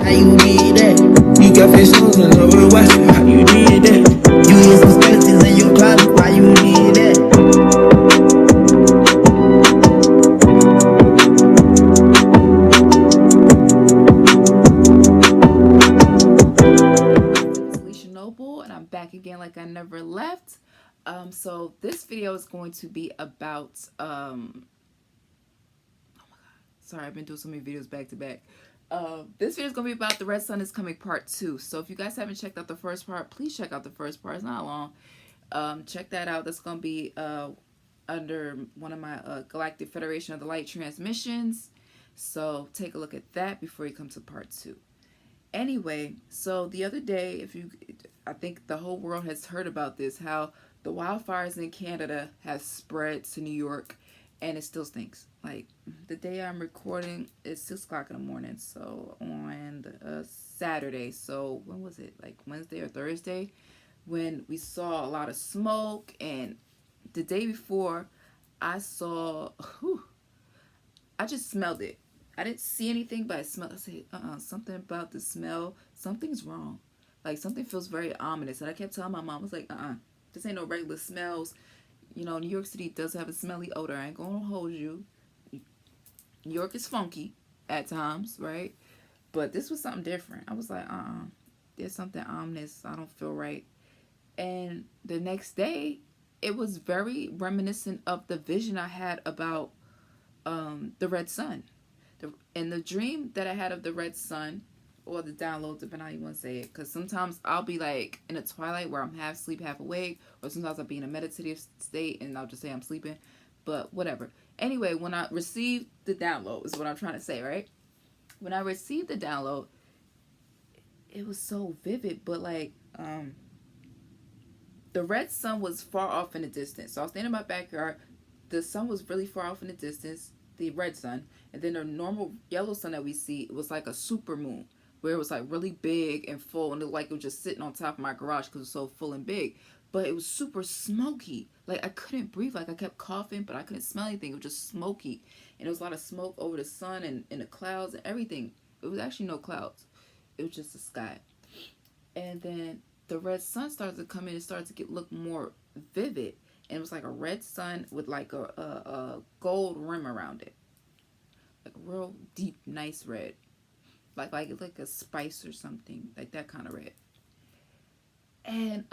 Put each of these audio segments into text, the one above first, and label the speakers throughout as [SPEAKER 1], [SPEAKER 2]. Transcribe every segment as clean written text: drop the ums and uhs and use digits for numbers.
[SPEAKER 1] How you did that? You got fish on another watch. How you did that? You get some skeletons in your closet. Why you did that?
[SPEAKER 2] Alicia Noble, and I'm back again like I never left. So this video is going to be about oh my god, sorry, I've been doing so many videos back to back. This video is going to be about The Red Sun is Coming Part 2. So if you guys haven't checked out the first part, please check out the first part. It's not long. Check that out. That's going to be under one of my Galactic Federation of the Light transmissions. So take a look at that before you come to part 2. Anyway, so the other day, I think the whole world has heard about this, how the wildfires in Canada have spread to New York, and it still stinks. Like, the day I'm recording, it's 6 o'clock in the morning, so on Saturday. So when was it? Like Wednesday or Thursday, when we saw a lot of smoke, and the day before, I saw, I just smelled it. I didn't see anything, but I smelled. I said, something about the smell. Something's wrong. Like, something feels very ominous. And I kept telling my mom, I was like, this ain't no regular smells. You know, New York City does have a smelly odor. I ain't gonna hold you. New York is funky at times, right? But this was something different. I was like, there's something ominous. I don't feel right. And the next day, it was very reminiscent of the vision I had about the Red Sun. In the dream that I had of the Red Sun, or the download, depending on how you want to say it, because sometimes I'll be like in a twilight where I'm half asleep, half awake, or sometimes I'll be in a meditative state and I'll just say I'm sleeping, but whatever. Anyway, when I received the download, is what I'm trying to say, right? When I received the download, it was so vivid, but like, the Red Sun was far off in the distance. So I was standing in my backyard, the sun was really far off in the distance, the red sun, and then the normal yellow sun that we see, it was like a super moon, where it was like really big and full, and it looked like it was just sitting on top of my garage because it was so full and big. But it was super smoky. Like, I couldn't breathe. Like, I kept coughing, but I couldn't smell anything. It was just smoky, and there was a lot of smoke over the sun and the clouds and everything. It was actually no clouds. It was just the sky. And then the red sun started to come in and started to look more vivid. And it was like a red sun with like a gold rim around it. Like a real deep, nice red. Like a spice or something. Like that kind of red. And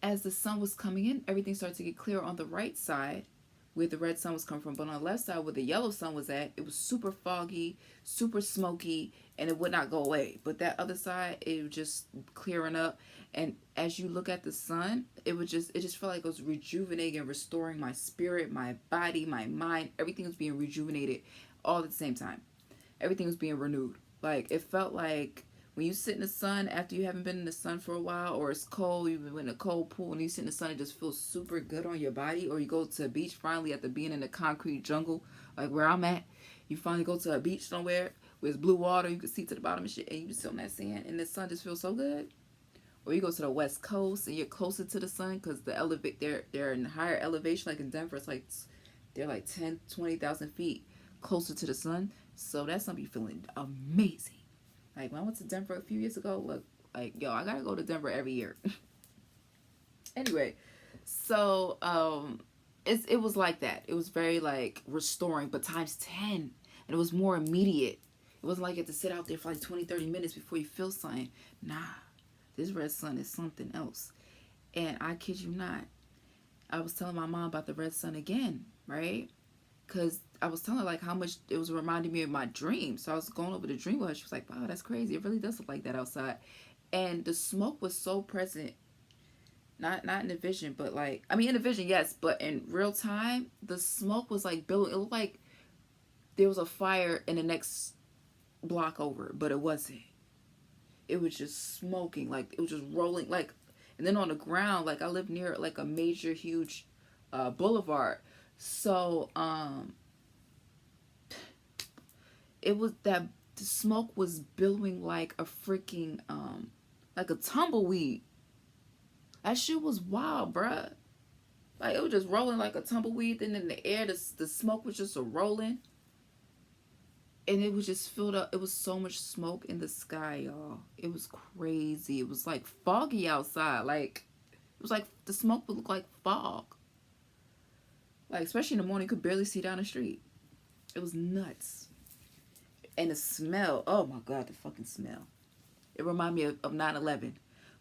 [SPEAKER 2] as the sun was coming in, everything started to get clear on the right side, where the red sun was coming from. But on the left side, where the yellow sun was at, it was super foggy, super smoky, and it would not go away. But that other side, it was just clearing up. And as you look at the sun, it just felt like it was rejuvenating and restoring my spirit, my body, my mind. Everything was being rejuvenated all at the same time. Everything was being renewed. Like, it felt like when you sit in the sun after you haven't been in the sun for a while, or it's cold, you've been in a cold pool, and you sit in the sun, it just feels super good on your body. Or you go to a beach finally after being in the concrete jungle, like where I'm at. You finally go to a beach somewhere where it's blue water, you can see to the bottom and shit, and you just sit on that sand, and the sun just feels so good. Or you go to the West Coast and you're closer to the sun because they're in higher elevation, like in Denver, it's like they're like 10, 20,000 feet closer to the sun. So that's something you're feeling amazing. Like, when I went to Denver a few years ago, look, like, yo, I gotta go to Denver every year. Anyway, so it was like that. It was very like restoring, but times 10, and it was more immediate. It wasn't like you had to sit out there for like 20, 30 minutes before you feel something. Nah. This red sun is something else. And I kid you not, I was telling my mom about the red sun again, right? Because I was telling her like how much it was reminding me of my dream. So I was going over the dream with her. She was like, wow, that's crazy. It really does look like that outside. And the smoke was so present. Not in the vision, but like, I mean, in the vision, yes. But in real time, the smoke was like billowing. It looked like there was a fire in the next block over, but it wasn't. It was just smoking, like it was just rolling, like, and then on the ground, like I live near like a major huge boulevard, so it was that the smoke was billowing like a freaking like a tumbleweed. That shit was wild, bruh. Like, it was just rolling like a tumbleweed, then in the air the smoke was just a rolling. and it was just filled up. It was so much smoke in the sky, y'all. It was crazy. It was like foggy outside. Like, it was like the smoke would look like fog. Like, especially in the morning, you could barely see down the street. It was nuts. And the smell, oh my God, the fucking smell. It reminded me of 9/11.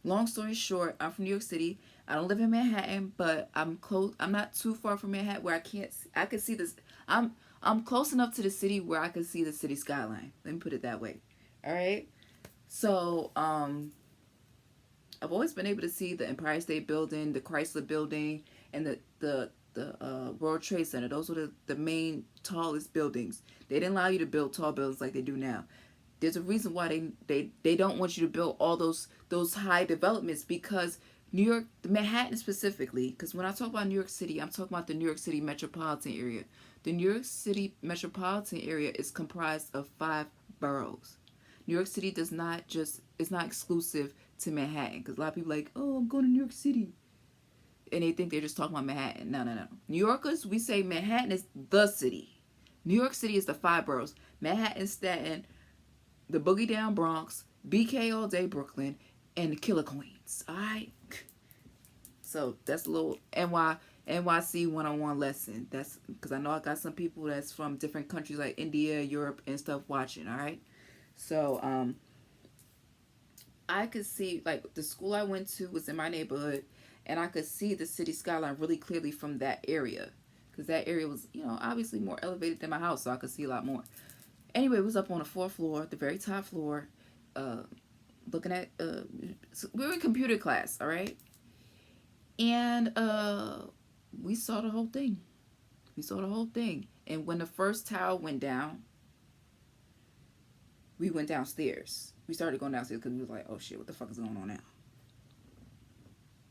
[SPEAKER 2] Long story short, I'm from New York City. I don't live in Manhattan, but I'm close. I'm not too far from Manhattan where I can see this. I'm close enough to the city where I can see the city skyline. Let me put it that way. All right. So, I've always been able to see the Empire State Building, the Chrysler Building, and the World Trade Center. Those were the main tallest buildings. They didn't allow you to build tall buildings like they do now. There's a reason why they don't want you to build all those high developments, because New York, Manhattan specifically, because when I talk about New York City, I'm talking about the New York City metropolitan area. The New York City metropolitan area is comprised of 5 boroughs. New York City it's not exclusive to Manhattan, because a lot of people are like, oh, I'm going to New York City, and they think they're just talking about Manhattan. No. New Yorkers, we say Manhattan is the city. New York City is the 5 boroughs. Manhattan, Staten, the Boogie Down Bronx, BK all day Brooklyn, and the Killer Queens. Alright? So that's a little NYC one-on-one lesson. That's because I know I got some people that's from different countries like India, Europe, and stuff watching. Alright? So I could see, like, the school I went to was in my neighborhood, and I could see the city skyline really clearly from that area, because that area was, obviously more elevated than my house, so I could see a lot more. Anyway, it was up on the 4th floor, the very top floor, looking at, we were in computer class, all right? And we saw the whole thing. And when the first tower went down, we went downstairs. We started going downstairs because we was like, oh shit, what the fuck is going on now?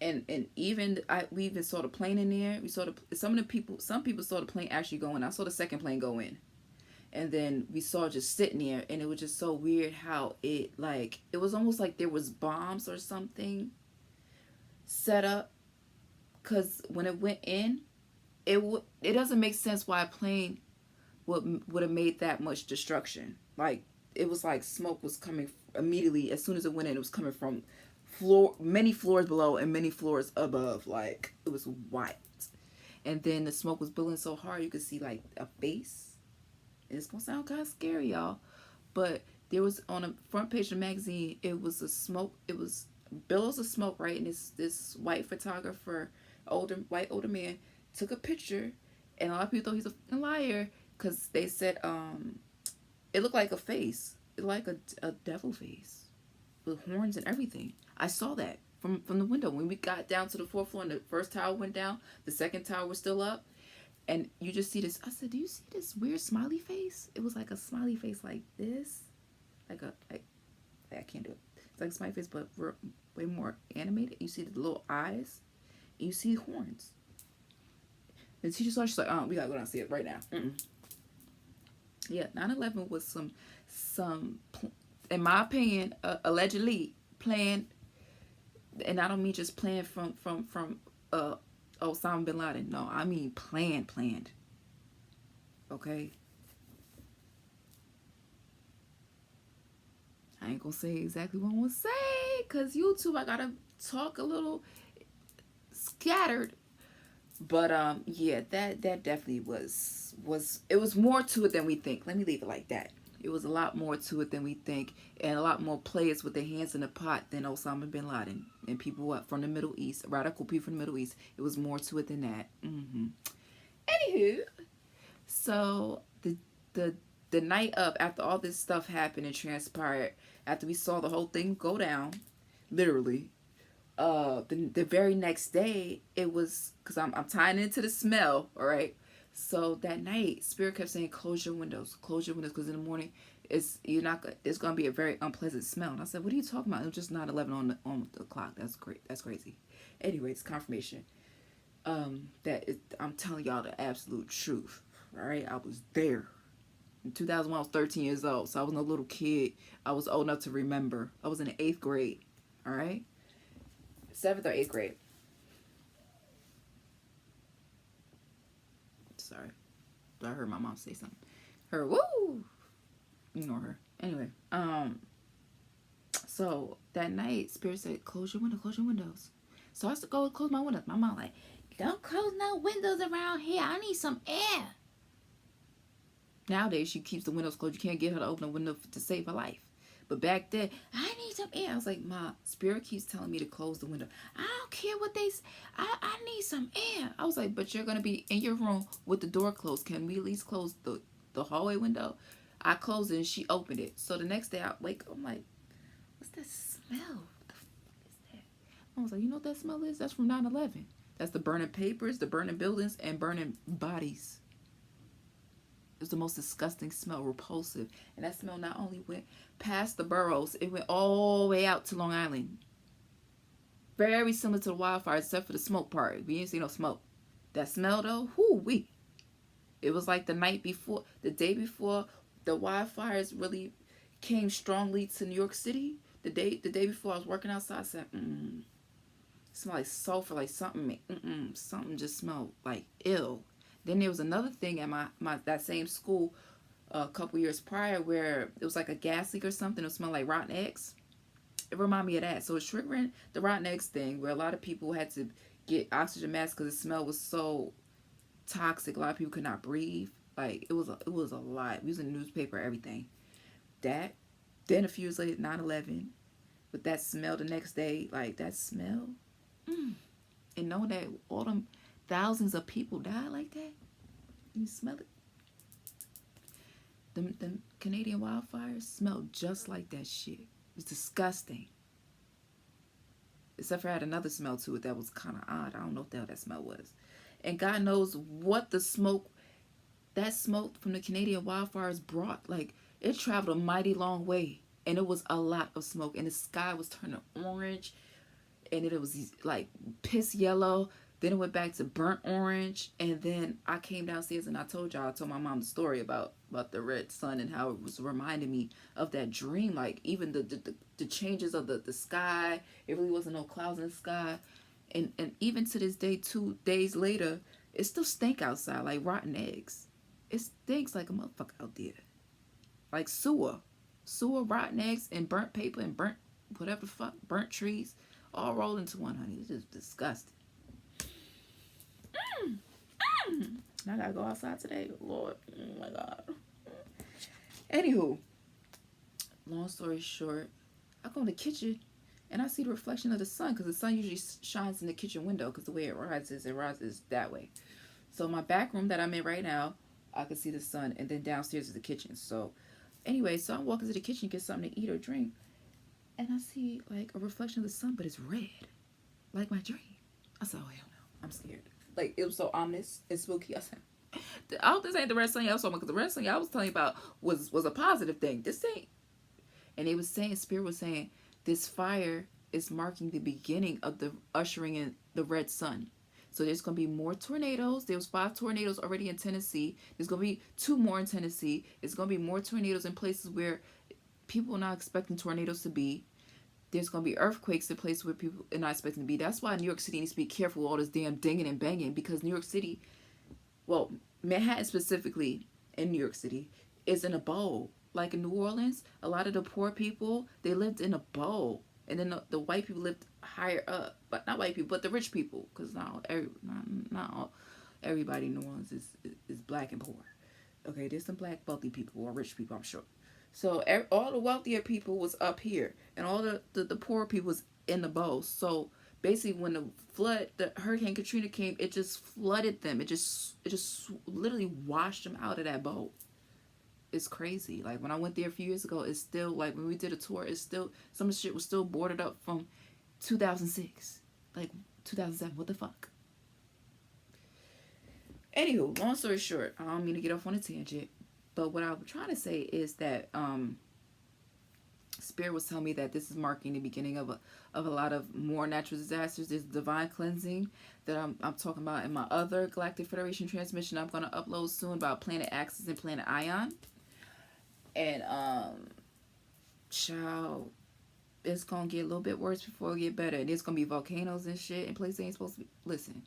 [SPEAKER 2] And we even saw the plane in there. We saw some people saw the plane actually go in. I saw the second plane go in. And then we saw it just sitting there, and it was just so weird how it was almost like there was bombs or something set up, because when it went in, it doesn't make sense why a plane would have made that much destruction. Like, it was like smoke was coming immediately as soon as it went in. It was coming from many floors below and many floors above. Like, it was white, and then the smoke was billowing so hard you could see like a face. It's gonna sound kind of scary, y'all, but there was on the front page of the magazine, it was billows of smoke, right? And this white photographer, older man, took a picture, and a lot of people thought he's a liar, because they said it looked like a face. It looked like a devil face with horns and everything. I saw that from the window when we got down to the 4th floor, and the first tower went down, the second tower was still up. And you just see this. I said, do you see this weird smiley face? It was like a smiley face like this. I can't do it. It's like a smiley face, but way more animated. You see the little eyes. And you see horns. And she just saw, she's like, we gotta go downstairs right now. Yeah, 9/11 was some, in my opinion, allegedly planned. And I don't mean just planned from Osama bin Laden. No, I mean planned. Okay? I ain't gonna say exactly what I want to say, because YouTube, I gotta talk a little scattered. But yeah, that definitely was it was more to it than we think. Let me leave it like that. It was a lot more to it than we think, and a lot more players with their hands in the pot than Osama bin Laden and people from the Middle East, radical people from the Middle East. It was more to it than that. Anywho, so the night of, after all this stuff happened and transpired, after we saw the whole thing go down, literally, the very next day, it was, because I'm tying into the smell, all right? So that night, Spirit kept saying, close your windows, because in the morning, it's gonna be a very unpleasant smell. And I said, what are you talking about? It was just 9/11 on the clock. That's great. That's crazy. Anyway, it's confirmation. I'm telling y'all the absolute truth. All right, I was there. In 2001, I was 13 years old, so I was no little kid. I was old enough to remember. I was in the 8th grade. All right, 7th or 8th grade. Sorry, I heard my mom say something. Woo! Ignore her. Anyway, so that night, Spirit said, close your windows. So I used to go close my windows. My mom like, don't close no windows around here. I need some air. Nowadays, she keeps the windows closed. You can't get her to open a window to save her life. But back then, I need some air. I was like, Ma, Spirit keeps telling me to close the window. I don't care what they say. I need some air. I was like, but you're going to be in your room with the door closed. Can we at least close the hallway window? I closed it and she opened it. So the next day I wake up, I'm like, what's that smell? What the fuck is that? I was like, you know what that smell is? That's from 9/11. That's the burning papers, the burning buildings, and burning bodies. It was the most disgusting smell, repulsive. And that smell not only went past the boroughs, it went all the way out to Long Island. Very similar to the wildfire, except for the smoke part. We didn't see no smoke. That smell though, whoo-wee. It was like the night before, the day before the wildfires really came strongly to New York City. The day before I was working outside, I said, it smelled like sulfur, like something, something just smelled like ill. Then there was another thing at my that same school a couple years prior where it was like a gas leak or something. It smelled like rotten eggs. It reminded me of that. So it's triggering the rotten eggs thing where a lot of people had to get oxygen masks because the smell was so toxic. A lot of people could not breathe. Like it was a lot. We was in the newspaper, everything. That. Then a few years later, 9/11, with that smell the next day, like that smell, and knowing that all them thousands of people died like that, you smell it. The Canadian wildfires smelled just like that shit. It was disgusting. Except for I had another smell to it that was kind of odd. I don't know what the hell that smell was. And God knows what the smoke, that smoke from the Canadian wildfires brought. Like, it traveled a mighty long way. And it was a lot of smoke. And the sky was turning orange. And it was like piss yellow. Then it went back to burnt orange. And then I came downstairs and I told my mom the story about the red sun and how it was reminding me of that dream. Like even the changes of the sky. It really wasn't no clouds in the sky. And even to this day, 2 days later, it still stink outside like rotten eggs. It stinks like a motherfucker out there. Like sewer, rotten eggs, and burnt paper and burnt whatever the fuck, burnt trees, all rolled into one, honey. It's just disgusting. I gotta go outside today, Lord. Oh my God. Anywho, long story short, I go in the kitchen and I see the reflection of the sun because the sun usually shines in the kitchen window because the way it rises that way. So my back room that I'm in right now, I can see the sun, and then downstairs is the kitchen. So anyway, so I'm walking to the kitchen to get something to eat or drink, and I see like a reflection of the sun, but it's red, like my dream. I said, oh hell no, I'm scared. Like it was so ominous and spooky. I said, I hope this ain't the red sun y'all saw, because the red sun I was telling you about was a positive thing. This ain't. And it was saying, Spirit was saying, this fire is marking the beginning of the ushering in the red sun. So there's going to be more tornadoes. There was 5 tornadoes already in Tennessee. There's going to be 2 more in Tennessee. There's going to be more tornadoes in places where people are not expecting tornadoes to be. There's going to be earthquakes in places where people are not expecting to be. That's why New York City needs to be careful with all this damn dinging and banging, because New York City, well, Manhattan specifically in New York City, is in a bowl. Like in New Orleans, a lot of the poor people, they lived in a bowl. And then the white people lived higher up. But not white people, but the rich people. Because not everybody in New Orleans is black and poor. Okay, there's some black wealthy people or rich people, I'm sure. So all the wealthier people was up here. And all the poor people was in the bowl. So basically when the Hurricane Katrina came, it just flooded them. It just literally washed them out of that bowl. It's crazy. Like when I went there a few years ago, it's still like when we did a tour, it's still, some of the shit was still boarded up from 2006, like 2007. What the fuck? Anywho, long story short, I don't mean to get off on a tangent, but what I'm trying to say is that Spirit was telling me that this is marking the beginning of a lot of more natural disasters. There's divine cleansing that I'm talking about in my other Galactic Federation transmission I'm going to upload soon about Planet Axis and Planet Ion. And child, it's gonna get a little bit worse before it get better. And there's gonna be volcanoes and shit in places ain't supposed to be. Listen,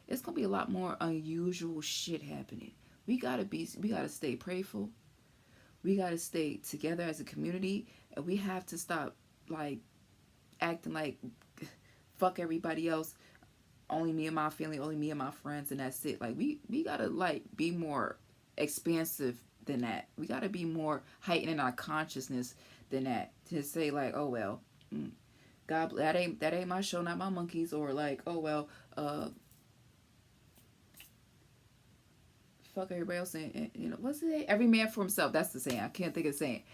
[SPEAKER 2] it's gonna be a lot more unusual shit happening. We gotta stay prayerful. We got to stay together as a community, and we have to stop like acting like fuck everybody else, only me and my family, only me and my friends, and that's it. Like we gotta like be more expansive than that. We gotta be more heightened in our consciousness than that. To say like, oh well, God, that ain't my show, not my monkeys, or like, oh well, fuck everybody else, and you know what's it? Every man for himself. That's the saying. I can't think of the saying.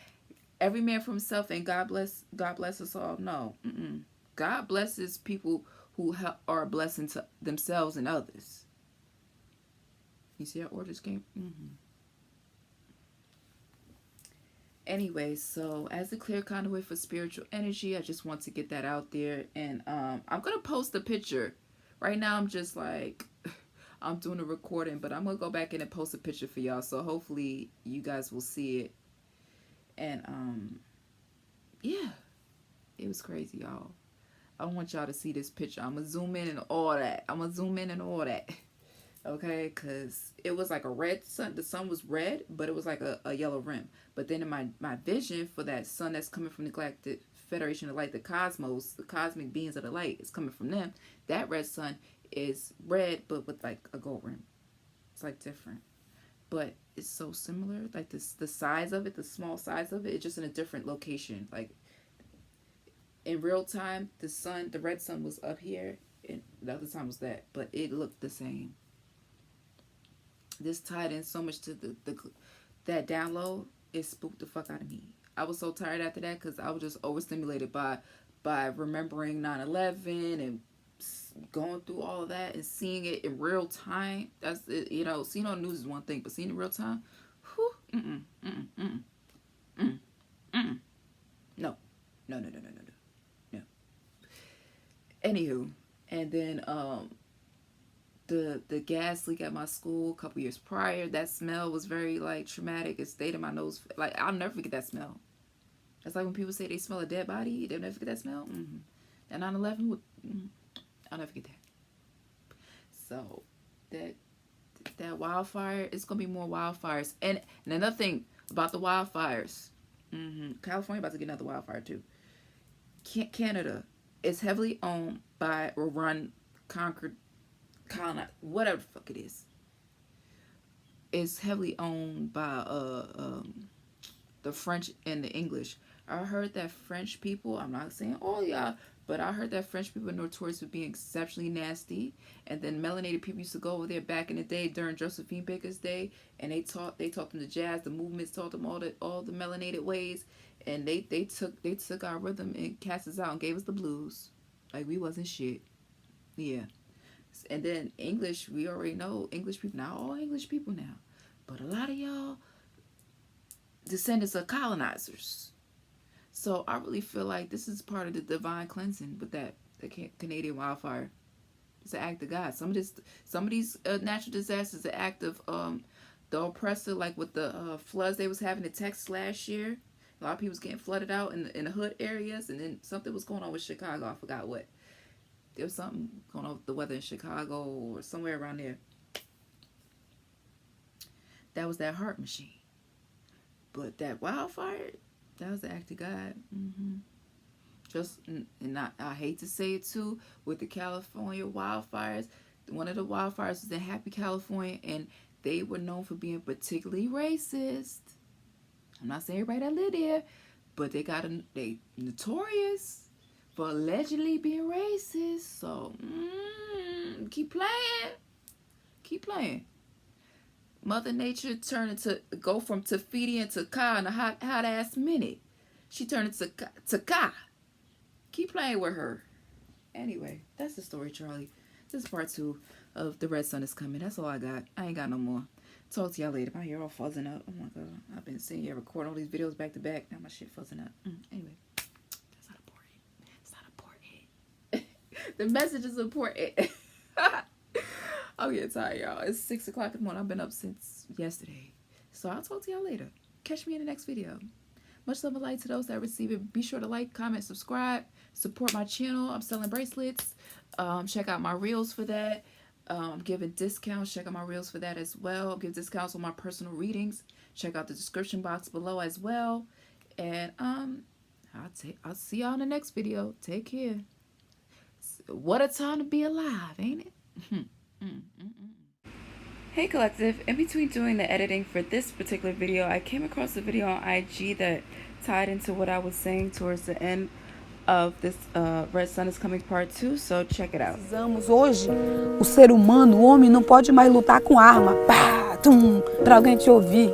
[SPEAKER 2] Every man for himself, and God bless us all. No, God blesses people who are a blessing to themselves and others. You see how orders came? Anyway, so as a clear conduit for spiritual energy, I just want to get that out there. And I'm going to post a picture. Right now, I'm just like, I'm doing a recording, but I'm going to go back in and post a picture for y'all. So hopefully you guys will see it. And yeah, it was crazy, y'all. I want y'all to see this picture. I'm going to zoom in and all that. Okay, because it was like a red sun. The sun was red, but it was like a yellow rim. But then in my vision for that sun that's coming from the Galactic Federation of Light, the cosmos, the cosmic beings of the light, is coming from them. That red sun is red, but with like a gold rim. It's like different. But it's so similar. Like the size of it, the small size of it, it's just in a different location. Like in real time, the red sun was up here, and the other time was that. But it looked the same. This tied in so much to that download. It spooked the fuck out of me. I was so tired after that because I was just overstimulated by remembering 9/11 and going through all of that and seeing it in real time. That's it, you know, seeing on the news is one thing, but seeing it in real time, whew, no. Anywho, and then the gas leak at my school a couple years prior, that smell was very like traumatic. It stayed in my nose. Like I'll never forget that smell. It's like when people say they smell a dead body, they'll never forget that smell. And 9/11, I'll never forget that. So that wildfire, it's gonna be more wildfires. And another thing about the wildfires, California about to get another wildfire too. Canada is heavily owned by or run, conquered, colonized, whatever the fuck it is. It's heavily owned by the French and the English. I heard that French people, I'm not saying all y'all, but I heard that French people are notorious for being exceptionally nasty. And then melanated people used to go over there back in the day during Josephine Baker's day, and they taught them the jazz, the movements, taught them all the melanated ways, and they took our rhythm and cast us out and gave us the blues, like we wasn't shit. Yeah. And then English, we already know English people, not all English people now, but a lot of y'all descendants of colonizers. So I really feel like this is part of the divine cleansing with the Canadian wildfire. It's an act of God. Some of these natural disasters, an act of the oppressor, like with the floods they was having in Texas last year. A lot of people was getting flooded out in the hood areas, and then something was going on with Chicago. I forgot what. There was something going on with the weather in Chicago or somewhere around there. That was that heart machine. But that wildfire, that was the act of God. Just, and I hate to say it too, with the California wildfires, one of the wildfires was in Happy, California, and they were known for being particularly racist. I'm not saying everybody that live there, but they notorious for allegedly being racist. So, keep playing. Mother Nature go from Tafiti and Taka in a hot ass minute. She turned into Taka. Keep playing with her. Anyway, that's the story, Charlie. This is part 2 of The Red Sun Is Coming. That's all I got. I ain't got no more. Talk to y'all later. My hair all fuzzing up. Oh my god. I've been seeing you record all these videos back to back. Now my shit fuzzing up. Anyway. That's not important. It's not important. The message is important. I'm getting tired, y'all. It's 6 o'clock in the morning. I've been up since yesterday. So I'll talk to y'all later. Catch me in the next video. Much love and light to those that receive it. Be sure to like, comment, subscribe. Support my channel. I'm selling bracelets. Check out my reels for that. I'm giving discounts. Check out my reels for that as well. I'm giving discounts on my personal readings. Check out the description box below as well. And I'll see y'all in the next video. Take care. What a time to be alive, ain't it? Hey Collective, in between doing the editing for this particular video, I came across a video on IG that tied into what I was saying towards the end of this Red Sun is Coming Part 2, so check it out.
[SPEAKER 3] Hoje, o ser humano, o homem, não pode mais lutar com arma, pá, tum, pra alguém te ouvir.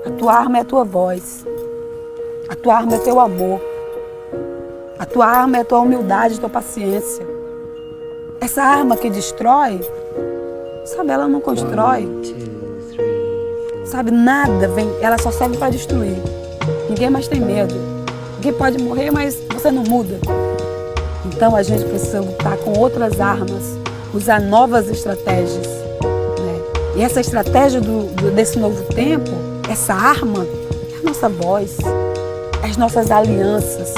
[SPEAKER 3] A tua arma é a tua voz. A tua arma é teu amor. A tua arma é a tua humildade, a tua paciência. Essa arma que destrói, sabe, ela não constrói. Sabe, nada vem, ela só serve para destruir. Ninguém mais tem medo. Ninguém pode morrer, mas você não muda. Então a gente precisa lutar com outras armas, usar novas estratégias, né? E essa estratégia desse novo tempo, essa arma, é a nossa voz, as nossas alianças.